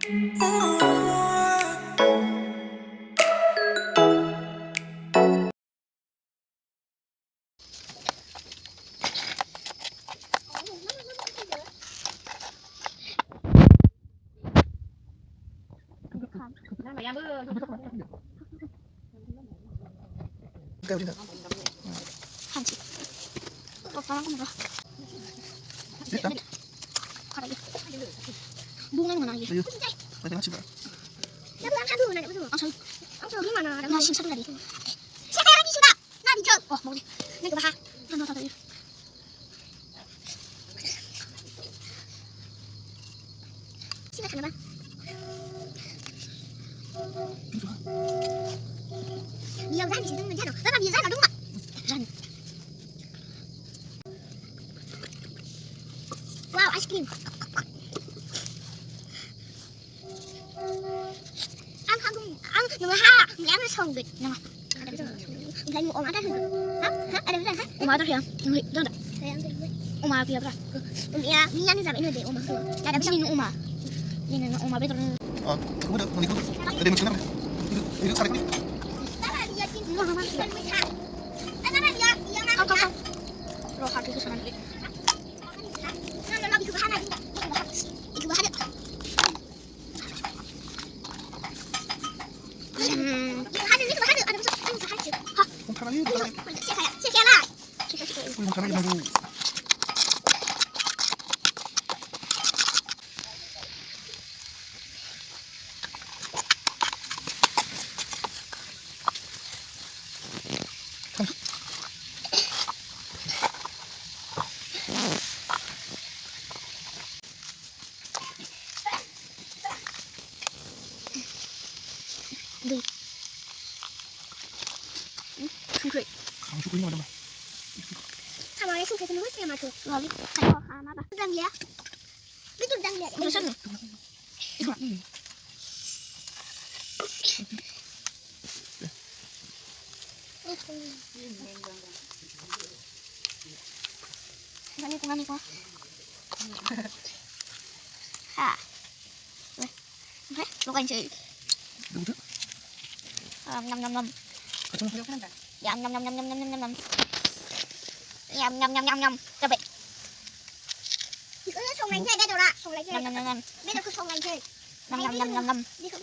นั่นหมายามเบอร์เกลียวดิครับหันสิตัวฟ้าก็มันก็บุ้งนั่นมันอะไรอยู่ไปได้ชิบะแล้วร้านข้าวดูนั่นไม่ถูกเอาเชิญที่มันนะแล้วชิมสักหน่อยดิใช่ไหมนี่ชุดอ่ะน่าดีเชิญโอ้โหนี่ก็บ้าทำตัวชิมอะไรกันบ้างเดี๋ยวร้านมีสิ่งนึงมันแย่หรอแล้วเรามีร้านเราด้วยร้านว้าวไอศครีมăn nhưng mà ha nhám nó xong được nè thấy một ông đó hả hả ở đây hả ông đó kìa người đó đó ông mà kìa rồi mía mía nó ra bên đây ông mà rồi đã biết nhìn ông mà nhìn nó ông mà biết rồi không được mình không đây mình chưa nắm đi nước sao đấy không không rồi họ đi cái này nó bị cái này cái này không thằng này chia khe lại không thằng này đâu đi không chụp cái đâu màทำอะไรสู้แค่จะรู้ใช่ไหมถูกรอลิใครขอขามาปะดังเยอะไม่ตุ่ดังเยอะไม่ใช่หนูนั่นนี่กูนั่นนี่กูค่ะเฮ้ยลูกอันชื่อดูเถอะยำยำยำยำยำยำยำยำยำยำยำยำยำยำยำยำจะเบ็ดส่งอะไรเงี้ยได้ดูละส่งอะไรเงี้ยยำยำยำยำไม่ได้คือส่งอะไรเงี้ยยำยำยำยำยำนี่คือ